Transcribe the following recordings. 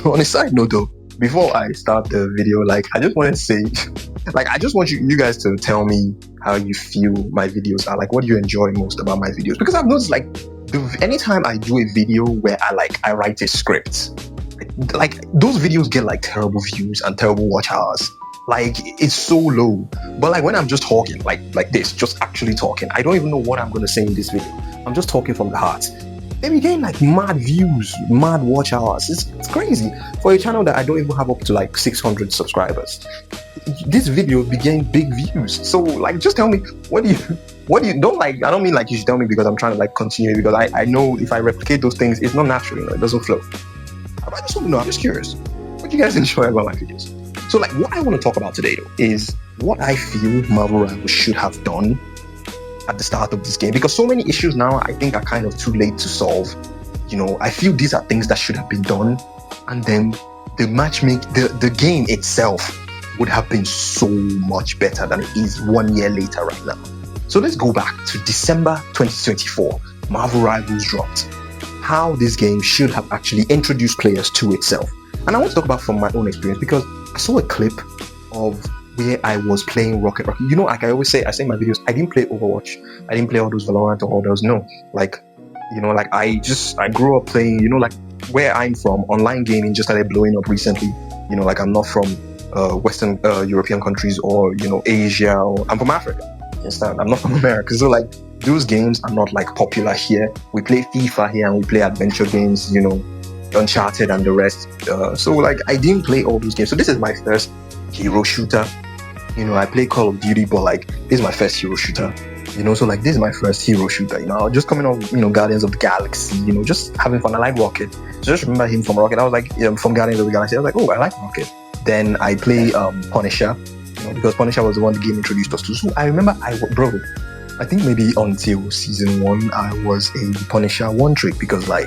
On a side note though, before I start the video, like I just want to say, like I just want you guys to tell me how you feel my videos are. Like, what do you enjoy most about my videos? Because I've noticed like anytime I do a video where I write a script, like those videos get like terrible views and terrible watch hours. Like it's so low. But like when I'm just talking, like this, just actually talking, I don't even know what I'm gonna say in this video. I'm just talking from the heart. They be getting like mad views, mad watch hours. It's crazy for a channel that I don't even have up to like 600 subscribers. This video be getting big views. So like, just tell me what do you don't like? I don't mean like you should tell me because I'm trying to like continue, because I know if I replicate those things, it's not natural. You know, it doesn't flow. I just want to know. I'm just curious. What do you guys enjoy about my videos? So like, what I want to talk about today though is what I feel Marvel Rivals should have done at the start of this game, because so many issues now I think are kind of too late to solve. You know, I feel these are things that should have been done, and then the the game itself would have been so much better than it is 1 year later right now. So let's go back to December 2024. Marvel Rivals dropped. How this game should have actually introduced players to itself. And I want to talk about from my own experience, because I saw a clip of where I was playing Rocket. You know, like I always say, I say in my videos, I didn't play Overwatch. I didn't play all those Valorant or all those. No, like, you know, like I grew up playing, you know, like where I'm from, online gaming just started blowing up recently. You know, like I'm not from Western European countries or, you know, Asia, or I'm from Africa. You understand? I'm not from America. So like those games are not like popular here. We play FIFA here and we play adventure games, you know, Uncharted and the rest. So like I didn't play all those games. So this is my first hero shooter. You know, I play Call of Duty, but like this is my first hero shooter. You know, so like this is my first hero shooter. You know, just coming off, you know, Guardians of the Galaxy. You know, just having fun. I like Rocket. So just remember him from Rocket. I was like, from Guardians of the Galaxy. I was like, oh, I like Rocket. Then I play Punisher. You know, because Punisher was the one the game introduced us to. So I remember I think maybe until season 1 I was a Punisher one trick, because like,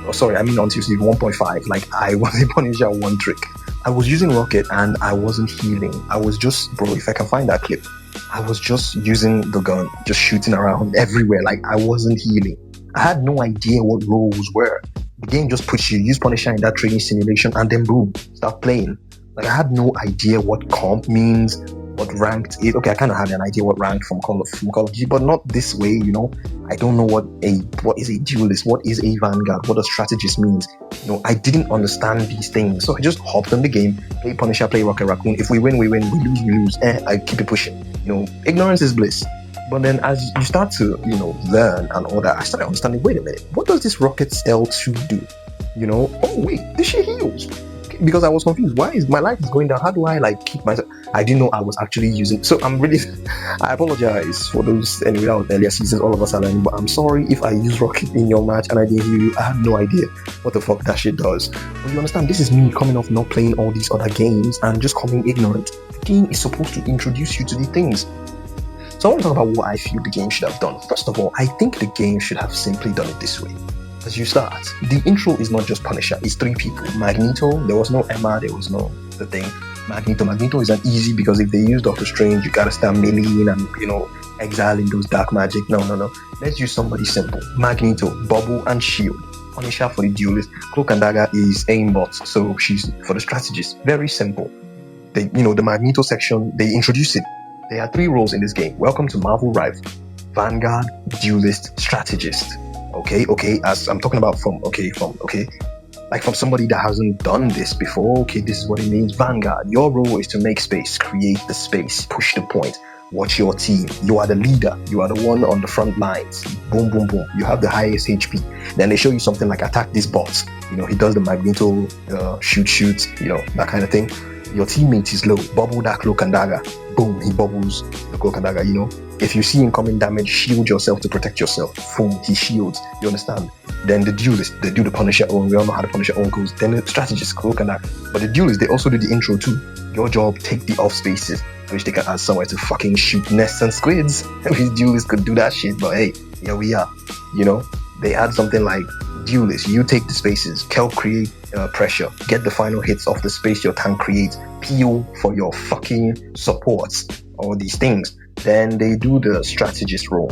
until season 1.5, like I was a Punisher one trick. I was using Rocket and I wasn't healing. I was just, if I can find that clip, I was just using the gun, just shooting around everywhere. Like I wasn't healing. I had no idea what roles were. The game just puts you, use Punisher in that training simulation, and then boom, start playing. Like I had no idea what comp means, what ranked is. Okay, I kind of had an idea what ranked from Call of Duty, but not this way, you know. I don't know what is a duelist, what is a vanguard, what a strategist means. You know, I didn't understand these things, so I just hopped on the game, play Punisher, play Rocket Raccoon. If we win, we win. We lose, we lose. I keep it pushing. You know, ignorance is bliss. But then as you start to, you know, learn and all that, I started understanding. Wait a minute, what does this Rocket L2 do? You know, oh wait, this shit heals. Because I was confused. Why is my life is going down? How do I like keep myself? I didn't know I was actually using. So I apologize for those anyway out earlier seasons. All of us are learning, but I'm sorry if I use Rocket in your match and I didn't hear you. I had no idea what the fuck that shit does. But you understand, this is me coming off not playing all these other games and just coming ignorant. The game is supposed to introduce you to these things. So I want to talk about what I feel the game should have done. First of all, I think the game should have simply done it this way. As you start, the intro is not just Punisher, it's 3 people. Magneto, there was no Emma, there was no the thing. Magneto is an easy, because if they use Doctor Strange, you gotta start meleeing and, you know, exiling those dark magic. No. Let's use somebody simple. Magneto, Bubble, and Shield. Punisher for the duelist. Cloak and Dagger is aimbot, so she's for the strategist. Very simple. The Magneto section, they introduce it. There are 3 roles in this game. Welcome to Marvel Rivals. Vanguard, Duelist, Strategist. Okay, as I'm talking about from somebody that hasn't done this before. Okay, this is what it means. Vanguard, your role is to make space, create the space, push the point, watch your team. You are the leader, you are the one on the front lines. Boom, boom, boom. You have the highest HP. Then they show you something like attack this bot. You know, he does the Magneto shoot, you know, that kind of thing. Your teammate is low, bubble that Cloak and Dagger. Boom, he bubbles the Cloak and Dagger, you know. If you see incoming damage, shield yourself to protect yourself. Boom, he shields. You understand? Then the duelist, they do the Punisher own. We all know how the Punisher own goes. Then the strategist, Cloak and Dagger. But the duelist, they also do the intro too. Your job, take the off spaces, which they can add somewhere to fucking shoot nests and squids. These duelists could do that shit, but hey, here we are. You know, they add something like duelist, you take the spaces, Kel create pressure, get the final hits off the space your tank creates, PO for your fucking supports, all these things. Then they do the strategist role.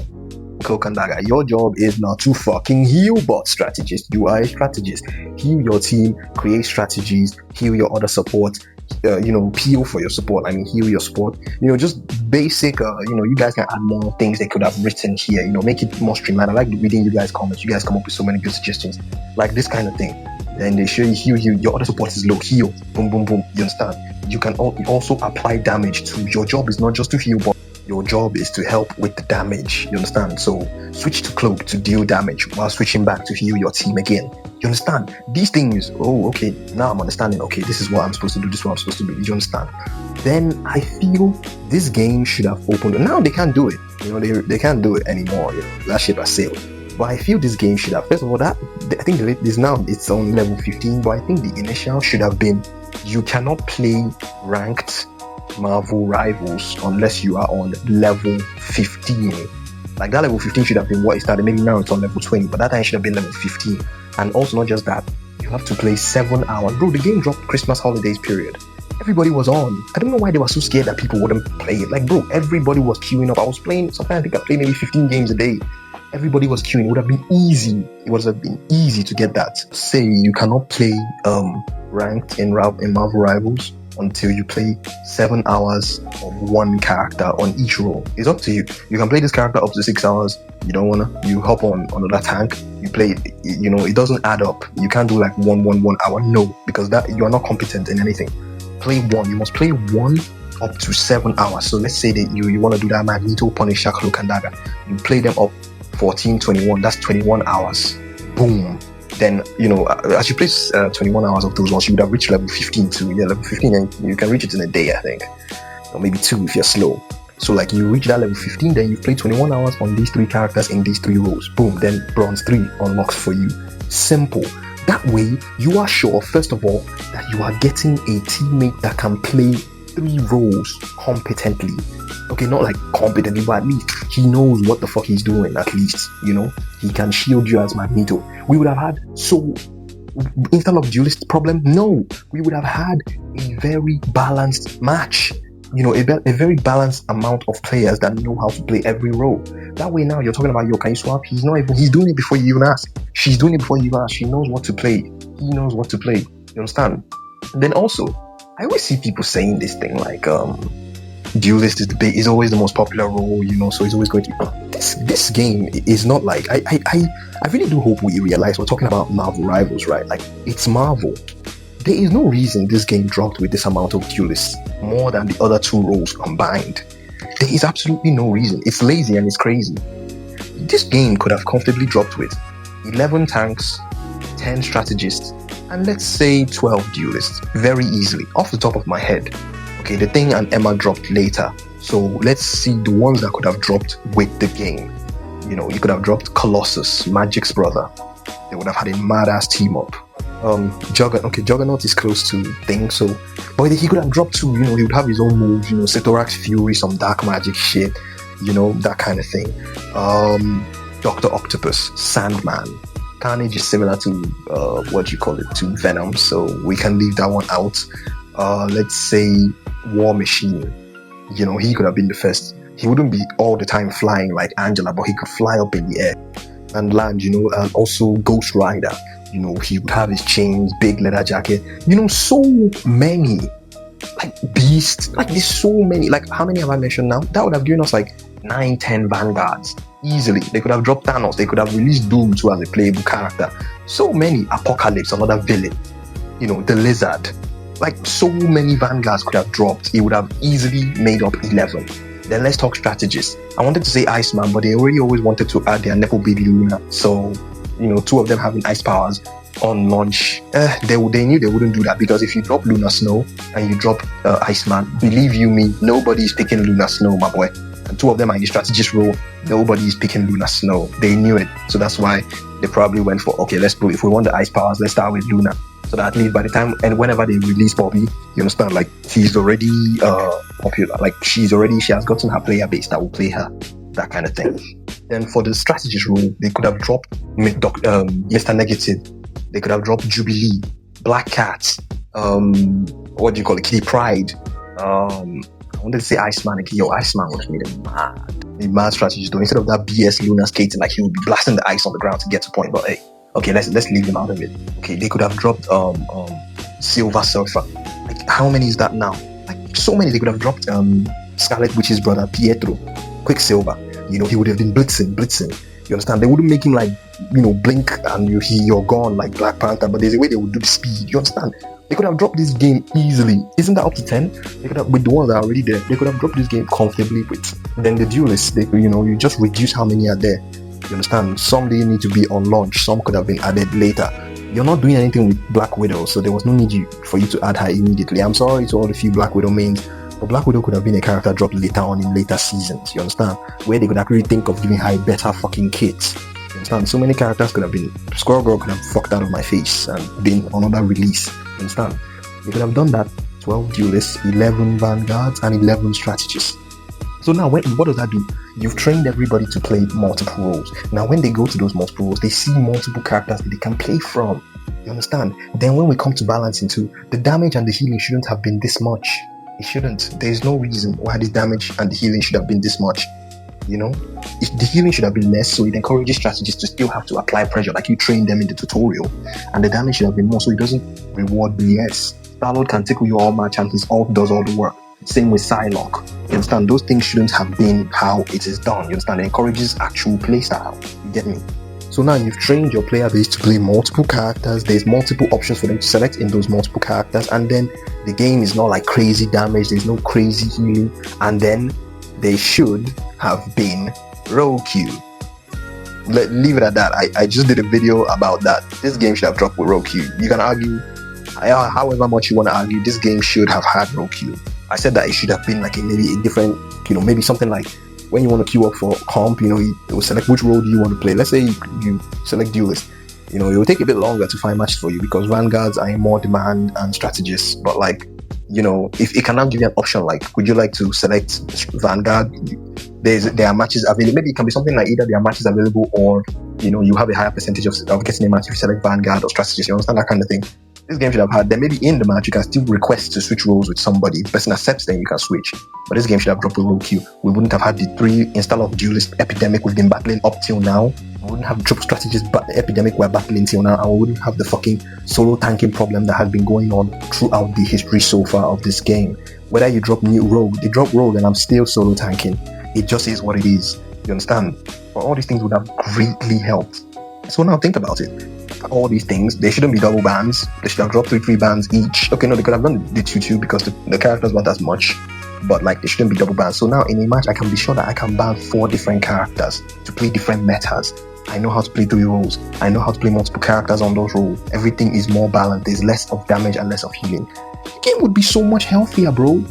cloak and dagger. Your job is not to fucking heal bot strategist. You are a strategist. Heal your team, create strategies, heal your other support, peel for your support. I mean, heal your support. Just basic, you guys can add more things they could have written here, make it more streamlined. I like reading you guys' comments. You guys come up with so many good suggestions, like this kind of thing. Then they show you heal, your other support is low, heal, boom, boom, boom. You understand? You can also apply damage too. Your job is not just to heal, but your job is to help with the damage. You understand? So switch to cloak to deal damage while switching back to heal your team again. You understand? These things, okay, now I'm understanding. Okay, this is what I'm supposed to do, this is what I'm supposed to do. You understand? Then I feel this game should have opened. Now they can't do it. They can't do it anymore. That ship has sailed. But I feel this game should have, first of all, I think it's on level 15, but I think the initial should have been, you cannot play ranked Marvel Rivals unless you are on level 15. Like that level 15 should have been what it started. Maybe now it's on level 20, but that time it should have been level 15. And also not just that, you have to play 7 hours. Bro, the game dropped Christmas holidays period. Everybody was on. I don't know why they were so scared that people wouldn't play it. Like, bro, everybody was queuing up. I was playing, sometimes I think I played maybe 15 games a day. Everybody was queuing. It would have been easy. It would have been easy to get that. Say you cannot play ranked in Marvel Rivals until you play 7 hours of one character on each role. It's up to you. You can play this character up to 6 hours. You don't wanna, you hop on another tank, you play it, it doesn't add up. You can't do like 1 hour. No, because that you are not competent in anything. Play one. You must play one up to 7 hours. So let's say that you want to do that Magneto, Punisher, Cloak and Dagger. You play them up 14, 21. That's 21 hours. Boom. Then, as you play 21 hours of those ones, you would have reached level 15 too. Yeah, level 15, and you can reach it in a day, I think. Or maybe 2 if you're slow. So like you reach that level 15, then you play 21 hours on these 3 characters in these 3 roles. Boom. Then Bronze 3 unlocks for you. Simple. That way, you are sure, first of all, that you are getting a teammate that can play 3 roles competently. Okay, not like competently, but at least he knows what the fuck he's doing, at least, he can shield you as Magneto. We would have had, instead of duelist problem, no, we would have had a very balanced match. A very balanced amount of players that know how to play every role. That way now you're talking about, can you swap? He's doing it before you even ask. She's doing it before you even ask. She knows what to play. He knows what to play. You understand? And then also, I always see people saying this thing like, duelist is always the most popular role, so it's always going to this game is not like I really do hope we realize we're talking about Marvel Rivals, right? Like, it's Marvel. There is no reason this game dropped with this amount of duelists, more than the other 2 roles combined. There is absolutely no reason. It's lazy and it's crazy. This game could have comfortably dropped with 11 tanks, 10 strategists, and let's say 12 duelists, very easily, off the top of my head. Okay, the Thing and Emma dropped later, so let's see the ones that could have dropped with the game. You could have dropped Colossus, Magic's brother. They would have had a mad-ass team up. Juggernaut is close to Thing, but he could have dropped too. He would have his own moves, Cetorax Fury, some dark magic shit, that kind of thing. Dr. Octopus, Sandman. Carnage is similar to to Venom, so we can leave that one out. Let's say War Machine. He could have been the first. He wouldn't be all the time flying like Angela, but he could fly up in the air and land, and also Ghost Rider. He would have his chains, big leather jacket. So many. Like Beast. Like, there's so many. Like, how many have I mentioned now? That would have given us like 9, 10 Vanguards. Easily. They could have dropped Thanos. They could have released Doom too as a playable character. So many. Apocalypse, another villain. The Lizard. Like, so many Vanguards could have dropped. It would have easily made up 11. Then let's talk strategists. I wanted to say Iceman, but they already always wanted to add their Nepo baby Luna. So, 2 of them having ice powers on launch. They knew they wouldn't do that, because if you drop Luna Snow and you drop Iceman, believe you me, nobody is picking Luna Snow, my boy. And 2 of them are in the strategist role. Nobody is picking Luna Snow. They knew it. So that's why they probably went for, okay, let's do it. If we want the ice powers, let's start with Luna. So that at least by the time, and whenever they release Bobby, you understand, like, he's already popular. Like, she has gotten her player base that will play her, that kind of thing. Then for the strategist role, they could have dropped Mr. Negative. They could have dropped Jubilee, Black Cat, Kitty Pride. I wanted to say Iceman. Iceman would have made him mad. a mad strategy though. Instead of that BS Luna skating, like he would be blasting the ice on the ground to get to point. But hey, okay, let's leave him out of it. Okay, they could have dropped Silver Surfer. Like how many is that now? Like so many. They could have dropped Scarlet Witch's brother Pietro, Quicksilver. You know, he would have been blitzing. You understand? They wouldn't make him like, you know, blink and you're gone like Black Panther, but there's a way they would do the speed. You understand? They could have dropped this game easily. Isn't that up to 10? They could have, with the ones that are already there, they could have dropped this game comfortably with. Then the duelists, they, you know, you just reduce how many are there. You understand? Some they need to be on launch. Some could have been added later. You're not doing anything with Black Widow, so there was no need for you to add her immediately. I'm sorry to all the few Black Widow mains, but Black Widow could have been a character dropped later on in later seasons. You understand? Where they could actually think of giving her a better fucking kit. You understand? So many characters could have been. Squirrel Girl could have fucked out of my face and been another release. You understand? They could have done that. 12 duelists, 11 vanguards, and 11 strategists. So now, what does that do? You've trained everybody to play multiple roles. Now, when they go to those multiple roles, they see multiple characters that they can play from. You understand? Then when we come to balancing too, the damage and the healing shouldn't have been this much. It shouldn't. There's no reason why the damage and the healing should have been this much. You know? The healing should have been less, so it encourages strategists to still have to apply pressure, like you train them in the tutorial. And the damage should have been more, so it doesn't reward BS. Star-Lord can tickle you all match and his ult does all the work. Same with Psylocke. You understand? Those things shouldn't have been how it is done. You understand? It encourages actual playstyle. You get me? So now you've trained your player base to play multiple characters. There's multiple options for them to select in those multiple characters, and then the game is not like crazy damage. There's no crazy healing, and then they should have been roll queue. Leave it at that. I just did a video about that. This game should have dropped with roll queue. You can argue however much you want to argue. This game should have had roll queue. I said that it should have been like maybe a different, you know, maybe something like when you want to queue up for comp, you know, it will select which role do you want to play. Let's say you select duelist. You know, it will take a bit longer to find matches for you because vanguards are in more demand and strategists. But like, you know, if it can now give you an option, like, would you like to select vanguard? There are matches available. Maybe it can be something like either there are matches available or, you know, you have a higher percentage of getting a match if you select vanguard or strategist. You understand that kind of thing? This game should have had, then maybe in the match you can still request to switch roles with somebody. If the person accepts, then you can switch. But this game should have dropped a role queue. We wouldn't have had the 3 install of duelist epidemic we've been battling up till now. We wouldn't have dropped strategist epidemic we're battling till now, and we wouldn't have the fucking solo tanking problem that has been going on throughout the history so far of this game. Whether you drop new rogue, they drop rogue and I'm still solo tanking. It just is what it is. You understand? But all these things would have greatly helped. So now think about it. All these things, they shouldn't be double bans. They should have dropped 3 bans each. Okay, no, they could have done the 2 because the characters weren't as much, but like they shouldn't be double bans. So now in a match, I can be sure that I can ban 4 different characters to play different metas. I know how to play 3 roles. I know how to play multiple characters on those roles. Everything is more balanced. There's less of damage and less of healing. The game would be so much healthier, bro.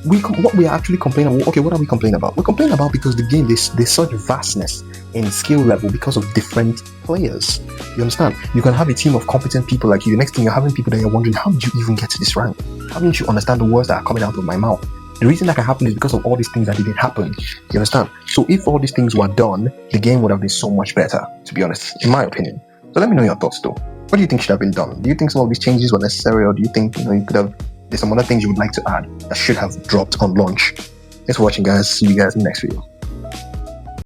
What we are actually complaining about, okay, what are we complaining about? We're complaining about because the game, there's such vastness in skill level because of different players. You understand? You can have a team of competent people like you. The next thing you're having people that you're wondering, how did you even get to this rank? How didn't you understand the words that are coming out of my mouth? The reason that can happen is because of all these things that didn't happen. You understand? So if all these things were done, the game would have been so much better, to be honest, in my opinion. So let me know your thoughts though. What do you think should have been done? Do you think some of these changes were necessary, or do you think, you know, you could have, there's some other things you would like to add that should have dropped on launch? Thanks for watching, guys. See you guys in the next video.